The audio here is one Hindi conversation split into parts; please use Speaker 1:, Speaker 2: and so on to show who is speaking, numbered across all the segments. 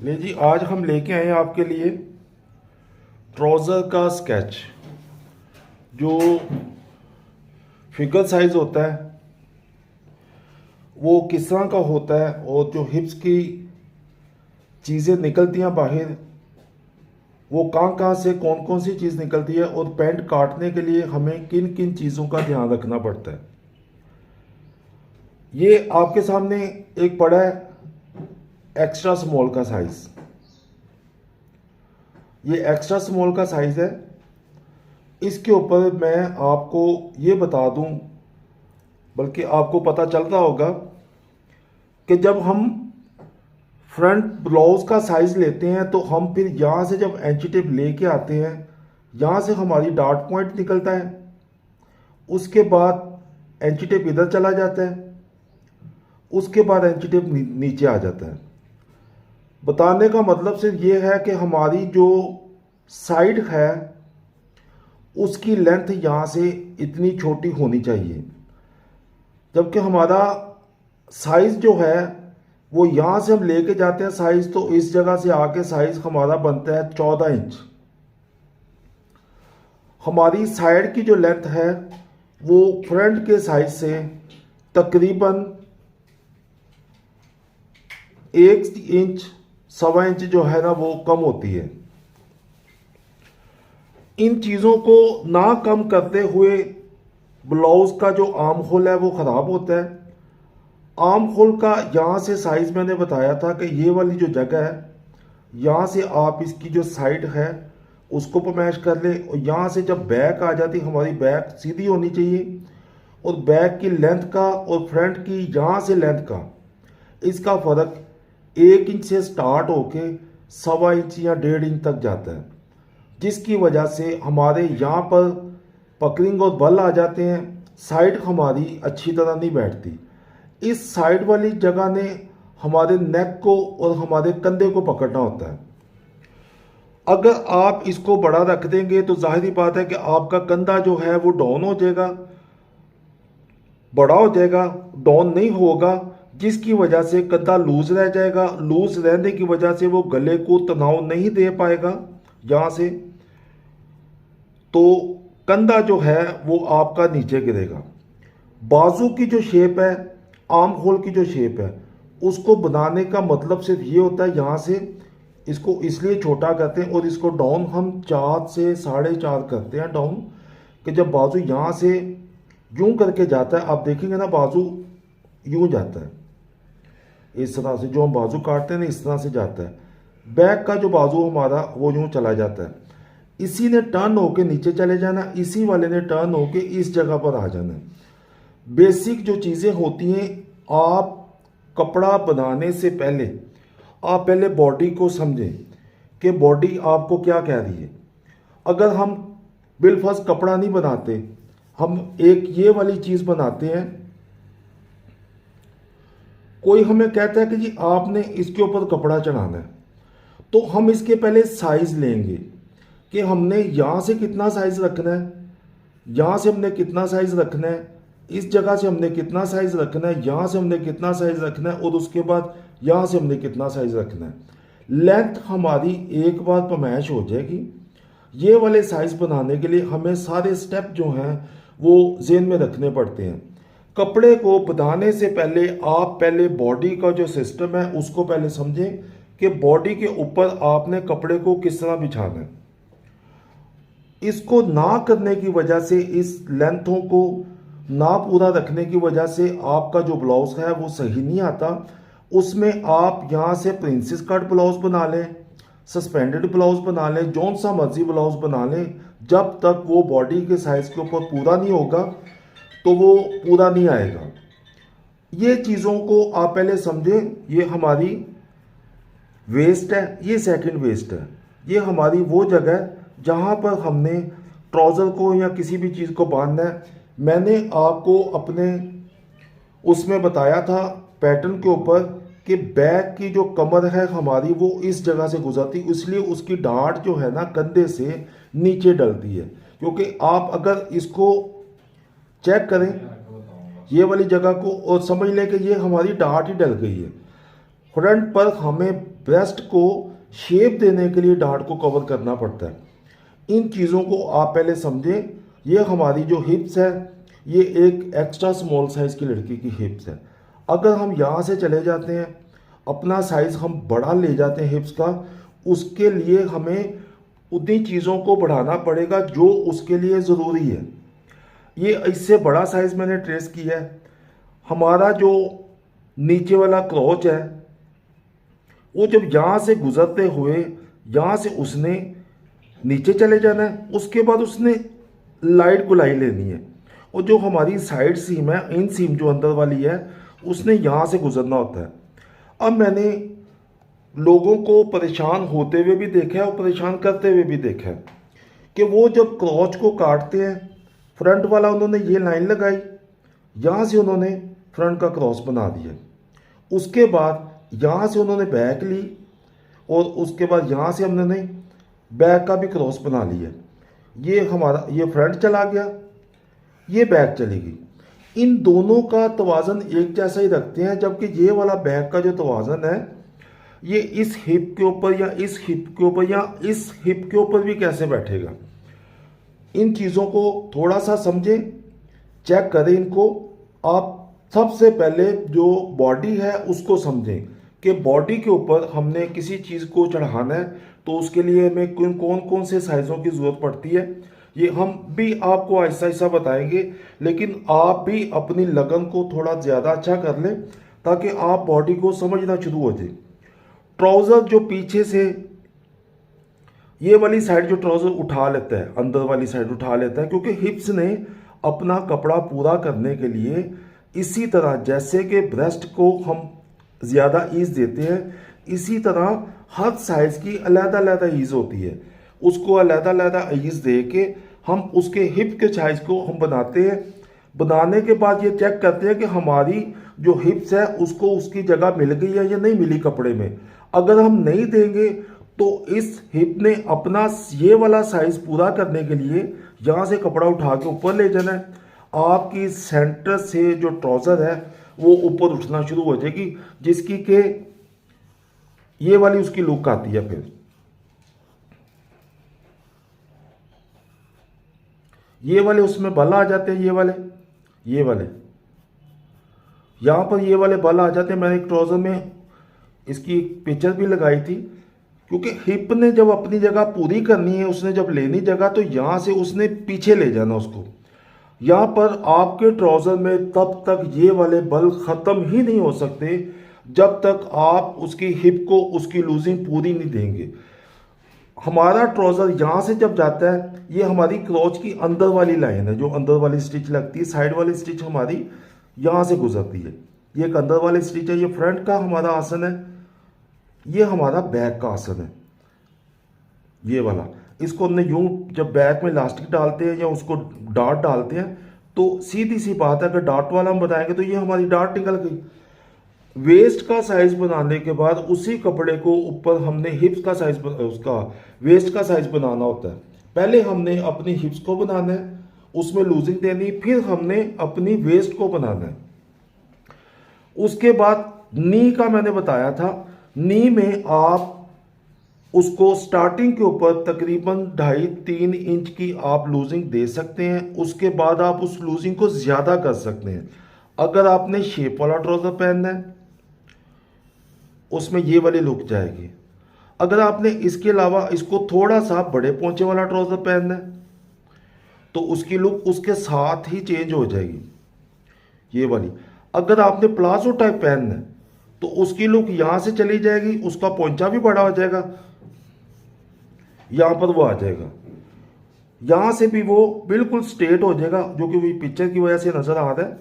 Speaker 1: ले जी, आज हम लेके आए हैं आपके लिए ट्राउज़र का स्केच। जो फिगर साइज़ होता है वो किस तरह का होता है, और जो हिप्स की चीज़ें निकलती हैं बाहर, वो कहाँ कहाँ से कौन कौन सी चीज़ निकलती है, और पैंट काटने के लिए हमें किन किन चीज़ों का ध्यान रखना पड़ता है। ये आपके सामने एक पड़ा है एक्स्ट्रा स्मॉल का साइज़। ये एक्स्ट्रा स्मॉल का साइज़ है। इसके ऊपर मैं आपको ये बता दूं, बल्कि आपको पता चलता होगा कि जब हम फ्रंट ब्लाउज़ का साइज़ लेते हैं तो हम फिर यहाँ से जब एंची टेप लेके आते हैं, यहाँ से हमारी डॉट पॉइंट निकलता है, उसके बाद एंची टेप इधर चला जाता है, उसके बाद एंची टेप नीचे आ जाता है। बताने का मतलब सिर्फ ये है कि हमारी जो साइड है उसकी लेंथ यहाँ से इतनी छोटी होनी चाहिए, जबकि हमारा साइज़ जो है वो यहाँ से हम लेके जाते हैं साइज़, तो इस जगह से आके साइज़ हमारा बनता है 14 इंच। हमारी साइड की जो लेंथ है वो फ्रंट के साइज से तकरीबन 1 इंच 1.25 इंच जो है ना वो कम होती है। इन चीज़ों को ना कम करते हुए ब्लाउज़ का जो आर्म होल है वो ख़राब होता है। आर्म होल का यहाँ से साइज़ मैंने बताया था कि ये वाली जो जगह है, यहाँ से आप इसकी जो साइड है उसको पमैश कर ले, और यहाँ से जब बैक आ जाती, हमारी बैक सीधी होनी चाहिए, और बैक की लेंथ का और फ्रंट की यहाँ से लेंथ का इसका फ़र्क 1 इंच से स्टार्ट होके 1.25 इंच या 1.5 इंच तक जाता है, जिसकी वजह से हमारे यहाँ पर पकड़िंग और बल आ जाते हैं। साइड हमारी अच्छी तरह नहीं बैठती। इस साइड वाली जगह ने हमारे नेक को और हमारे कंधे को पकड़ना होता है। अगर आप इसको बड़ा रख देंगे तो जाहिर बात है कि आपका कंधा जो है वो डाउन हो जाएगा, बड़ा हो जाएगा, डाउन नहीं होगा, जिसकी वजह से कंधा लूज रह जाएगा। लूज रहने की वजह से वो गले को तनाव नहीं दे पाएगा यहाँ से, तो कंधा जो है वो आपका नीचे गिरेगा। बाजू की जो शेप है, आर्म होल की जो शेप है, उसको बनाने का मतलब सिर्फ ये होता है, यहाँ से इसको इसलिए छोटा करते हैं और इसको डाउन हम 4 से 4.5 करते हैं डाउन, कि जब बाजू यहाँ से यूं करके जाता है, आप देखेंगे ना बाजू यूं जाता है, इस तरह से जो हम बाजू काटते हैं ना इस तरह से जाता है। बैक का जो बाजू हमारा वो यूं चला जाता है। इसी ने टर्न होके नीचे चले जाना, इसी वाले ने टर्न होके इस जगह पर आ जाना। बेसिक जो चीज़ें होती हैं, आप कपड़ा बनाने से पहले आप पहले बॉडी को समझें कि बॉडी आपको क्या कह रही है। अगर हम बिलफर्ज कपड़ा नहीं बनाते, हम एक ये वाली चीज़ बनाते हैं, कोई हमें कहता है कि जी आपने इसके ऊपर कपड़ा चढ़ाना है, तो हम इसके पहले साइज़ लेंगे कि हमने यहाँ से कितना साइज़ रखना है, यहाँ से हमने कितना साइज़ रखना है, इस जगह से हमने कितना साइज़ रखना है, यहाँ से हमने कितना साइज़ रखना है, और उसके बाद यहाँ से हमने कितना साइज़ रखना है। लेंथ हमारी एक बार पमैश हो जाएगी। ये वाले साइज़ बनाने के लिए हमें सारे स्टेप जो हैं वो ज़हन में रखने पड़ते हैं। कपड़े को बनाने से पहले आप पहले बॉडी का जो सिस्टम है उसको पहले समझें कि बॉडी के ऊपर आपने कपड़े को किस तरह बिछाना है। इसको ना करने की वजह से, इस लेंथों को ना पूरा रखने की वजह से आपका जो ब्लाउज है वो सही नहीं आता। उसमें आप यहाँ से प्रिंसेस कट ब्लाउज बना लें, सस्पेंडेड ब्लाउज बना लें, जौन सा मर्जी ब्लाउज बना लें, जब तक वो बॉडी के साइज के ऊपर पूरा नहीं होगा तो वो पूरा नहीं आएगा। ये चीज़ों को आप पहले समझें। ये हमारी वेस्ट है, ये सेकंड वेस्ट है। ये हमारी वो जगह जहाँ पर हमने ट्राउज़र को या किसी भी चीज़ को बांधना है। मैंने आपको अपने उसमें बताया था पैटर्न के ऊपर कि बैक की जो कमर है हमारी वो इस जगह से गुजरती, इसलिए उसकी डांट जो है ना कंधे से नीचे डलती है। क्योंकि आप अगर इसको चेक करें ये वाली जगह को और समझ लें कि ये हमारी डांट ही डल गई है। फ्रंट पर हमें ब्रेस्ट को शेप देने के लिए डार्ट को कवर करना पड़ता है। इन चीज़ों को आप पहले समझें। ये हमारी जो हिप्स है, ये एक एक्स्ट्रा स्मॉल साइज़ की लड़की की हिप्स है। अगर हम यहाँ से चले जाते हैं, अपना साइज़ हम बड़ा ले जाते हैं हिप्स का, उसके लिए हमें उतनी चीज़ों को बढ़ाना पड़ेगा जो उसके लिए ज़रूरी है। ये इससे बड़ा साइज़ मैंने ट्रेस किया है। हमारा जो नीचे वाला क्रोच है, वो जब यहाँ से गुजरते हुए यहाँ से उसने नीचे चले जाना है, उसके बाद उसने लाइट गुलाई लेनी है, और जो हमारी साइड सीम है, इन सीम जो अंदर वाली है, उसने यहाँ से गुजरना होता है। अब मैंने लोगों को परेशान होते हुए भी देखा है और परेशान करते हुए भी देखा है कि वो जब क्रोच को काटते हैं, फ्रंट वाला उन्होंने ये लाइन लगाई, यहाँ से उन्होंने फ्रंट का क्रॉस बना दिया, उसके बाद यहाँ से उन्होंने बैक ली, और उसके बाद यहाँ से हमने बैक का भी क्रॉस बना लिया। ये हमारा ये फ्रंट चला गया, ये बैक चली गई। इन दोनों का तवाज़न एक जैसा ही रखते हैं, जबकि ये वाला बैक का जो तवाज़न है, ये इस हिप के ऊपर या इस हिप के ऊपर या इस हिप के ऊपर भी कैसे बैठेगा। इन चीज़ों को थोड़ा सा समझें, चेक करें इनको। आप सबसे पहले जो बॉडी है उसको समझें कि बॉडी के ऊपर हमने किसी चीज़ को चढ़ाना है तो उसके लिए हमें कौन कौन से साइज़ों की ज़रूरत पड़ती है, ये हम भी आपको ऐसा ऐसा बताएंगे। लेकिन आप भी अपनी लगन को थोड़ा ज़्यादा अच्छा कर लें ताकि आप बॉडी को समझना शुरू हो जाए। ट्राउज़र जो पीछे से ये वाली साइड जो ट्राउज़र उठा लेता है, अंदर वाली साइड उठा लेता है, क्योंकि हिप्स ने अपना कपड़ा पूरा करने के लिए, इसी तरह जैसे कि ब्रेस्ट को हम ज़्यादा ईज़ देते हैं, इसी तरह हर साइज़ की अलग-अलग ईज़ होती है। उसको अलग-अलग ईज़ दे के हम उसके हिप के साइज़ को हम बनाते हैं। बनाने के बाद ये चेक करते हैं कि हमारी जो हिप्स है उसको उसकी जगह मिल गई है या नहीं मिली कपड़े में। अगर हम नहीं देंगे तो इस हिप ने अपना ये वाला साइज़ पूरा करने के लिए यहाँ से कपड़ा उठा के ऊपर ले जाना है। आपकी सेंटर से जो ट्राउज़र है वो ऊपर उठना शुरू हो जाएगी, जिसकी के ये वाली उसकी लुक आती है। फिर ये वाले उसमें बल आ जाते हैं, ये वाले यहाँ पर ये वाले बल आ जाते हैं। मैंने एक ट्राउज़र में इसकी पिक्चर भी लगाई थी, क्योंकि हिप ने जब अपनी जगह पूरी करनी है, उसने जब लेनी जगह, तो यहाँ से उसने पीछे ले जाना उसको। यहाँ पर आपके ट्राउज़र में तब तक ये वाले बल ख़त्म ही नहीं हो सकते जब तक आप उसकी हिप को उसकी लूजिंग पूरी नहीं देंगे। हमारा ट्राउज़र यहाँ से जब जाता है, ये हमारी क्रोच की अंदर वाली लाइन है, जो अंदर वाली स्टिच लगती है, साइड वाली स्टिच हमारी यहाँ से गुजरती है। ये एक अंदर वाली स्टिच है, ये फ्रंट का हमारा आसन है, ये हमारा बैक का आसन है, ये वाला। इसको हमने यूं जब बैक में इलास्टिक डालते हैं या उसको डार्ट डालते हैं, तो सीधी सी बात है, अगर डार्ट वाला हम बताएंगे तो ये हमारी डार्ट निकल गई। वेस्ट का साइज बनाने के बाद उसी कपड़े को ऊपर हमने हिप्स का साइज, उसका वेस्ट का साइज बनाना होता है। पहले हमने अपनी हिप्स को बनाना है, उसमें लूजिंग देनी, फिर हमने अपनी वेस्ट को बनाना है। उसके बाद नी का मैंने बताया था, नी में आप उसको स्टार्टिंग के ऊपर तकरीबन 2.5-3 इंच की आप लूजिंग दे सकते हैं। उसके बाद आप उस लूजिंग को ज़्यादा कर सकते हैं। अगर आपने शेप वाला ट्राउज़र पहनना है, उसमें ये वाली लुक जाएगी। अगर आपने इसके अलावा इसको थोड़ा सा बड़े पोंचे वाला ट्राउज़र पहनना है, तो उसकी लुक उसके साथ ही चेंज हो जाएगी, ये वाली। अगर आपने प्लाजो टाइप पहनना है तो उसकी लुक यहाँ से चली जाएगी, उसका पोंचा भी बड़ा हो जाएगा, यहाँ पर वो आ जाएगा, यहाँ से भी वो बिल्कुल स्ट्रेट हो जाएगा, जो कि वही पिक्चर की वजह से नज़र आ रहा है।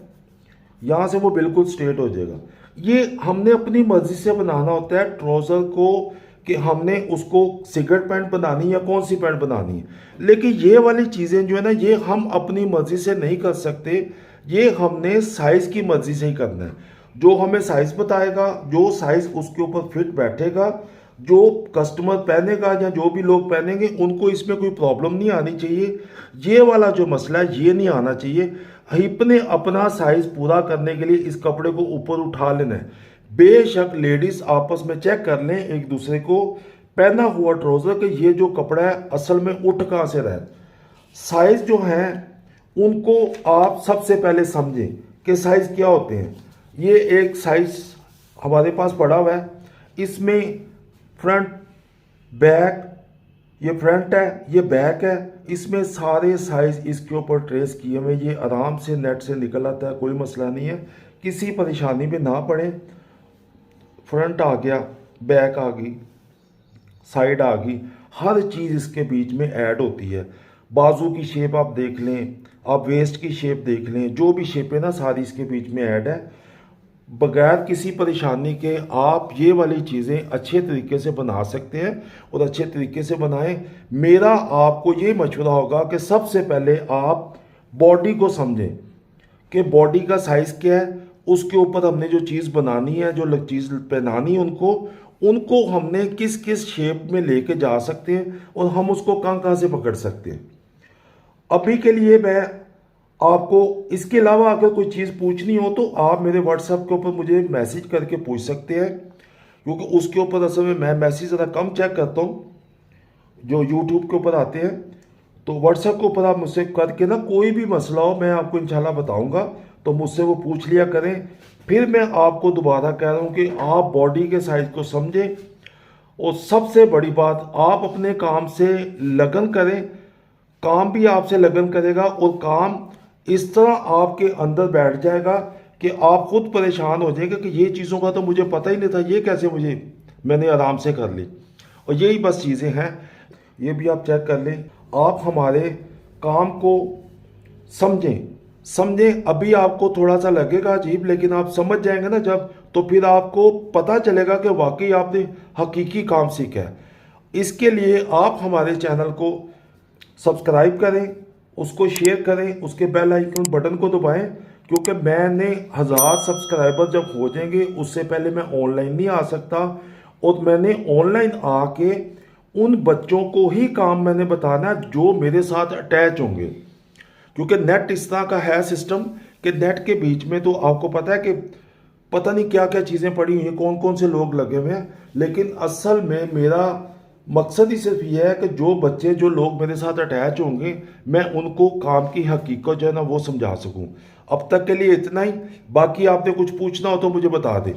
Speaker 1: यहाँ से वो बिल्कुल स्ट्रेट हो जाएगा। ये हमने अपनी मर्जी से बनाना होता है ट्राउज़र को, कि हमने उसको सिगरेट पैंट बनानी है या कौन सी पैंट बनानी है। लेकिन ये वाली चीज़ें जो है ना, ये हम अपनी मर्जी से नहीं कर सकते, ये हमने साइज़ की मर्जी से ही करना है। जो हमें साइज़ बताएगा, जो साइज़ उसके ऊपर फिट बैठेगा, जो कस्टमर पहनेगा या जो भी लोग पहनेंगे, उनको इसमें कोई प्रॉब्लम नहीं आनी चाहिए। ये वाला जो मसला है ये नहीं आना चाहिए। हिप ने अपना साइज़ पूरा करने के लिए इस कपड़े को ऊपर उठा लेना है। बेशक लेडीज आपस में चेक कर लें एक दूसरे को पहना हुआ ट्राउजर कि ये जो कपड़ा है असल में उठ कहाँ से रहा है। साइज जो हैं उनको आप सबसे पहले समझें कि साइज क्या होते हैं। ये एक साइज हमारे पास पड़ा हुआ है, इसमें फ्रंट बैक, ये फ्रंट है ये बैक है, इसमें सारे साइज इसके ऊपर ट्रेस किए हुए, ये आराम से नेट से निकल आता है, कोई मसला नहीं है, किसी परेशानी में ना पड़े। फ्रंट आ गया, बैक आ गई, साइड आ गई, हर चीज़ इसके बीच में ऐड होती है। बाजू की शेप आप देख लें, आप वेस्ट की शेप देख लें, जो भी शेप है ना सारी इसके बीच में ऐड है। बगैर किसी परेशानी के आप ये वाली चीज़ें अच्छे तरीके से बना सकते हैं और अच्छे तरीके से बनाएं। मेरा आपको ये मशवरा होगा कि सबसे पहले आप बॉडी को समझें कि बॉडी का साइज़ क्या है, उसके ऊपर हमने जो चीज़ बनानी है, जो चीज़ पहनानी है उनको हमने किस किस शेप में लेके जा सकते हैं और हम उसको कहाँ कहाँ से पकड़ सकते हैं। अभी के लिए मैं आपको इसके अलावा अगर कोई चीज़ पूछनी हो तो आप मेरे व्हाट्सएप के ऊपर मुझे मैसेज करके पूछ सकते हैं, क्योंकि उसके ऊपर असल में मैं मैसेज ज़रा कम चेक करता हूँ जो यूट्यूब के ऊपर आते हैं। तो व्हाट्सएप के ऊपर आप मुझसे करके ना कोई भी मसला हो मैं आपको इंशाल्लाह बताऊँगा, तो मुझसे वो पूछ लिया करें। फिर मैं आपको दोबारा कह रहा हूँ कि आप बॉडी के साइज़ को समझें और सबसे बड़ी बात आप अपने काम से लगन करें। काम भी आपसे लगन करेगा और काम इस तरह आपके अंदर बैठ जाएगा कि आप खुद परेशान हो जाएंगे कि ये चीज़ों का तो मुझे पता ही नहीं था, ये कैसे मैंने आराम से कर ली। और यही बस चीज़ें हैं, ये भी आप चेक कर लें। आप हमारे काम को समझें। अभी आपको थोड़ा सा लगेगा अजीब, लेकिन आप समझ जाएंगे ना जब, तो फिर आपको पता चलेगा कि वाकई आपने हकीकी काम सीखा है। इसके लिए आप हमारे चैनल को सब्सक्राइब करें, उसको शेयर करें, उसके बेल आइकन बटन को दबाएं, क्योंकि मैंने 1000 सब्सक्राइबर जब हो जाएंगे उससे पहले मैं ऑनलाइन नहीं आ सकता। और मैंने ऑनलाइन आके उन बच्चों को ही काम मैंने बताना जो मेरे साथ अटैच होंगे, क्योंकि नेट इस तरह का है सिस्टम कि नेट के बीच में तो आपको पता है कि पता नहीं क्या क्या चीज़ें पड़ी हुई हैं, कौन कौन से लोग लगे हुए हैं। लेकिन असल में मेरा मकसद ही सिर्फ ये है कि जो बच्चे जो लोग मेरे साथ अटैच होंगे मैं उनको काम की हकीकत जो है ना वो समझा सकूं। अब तक के लिए इतना ही, बाकी आपने कुछ पूछना हो तो मुझे बता दें।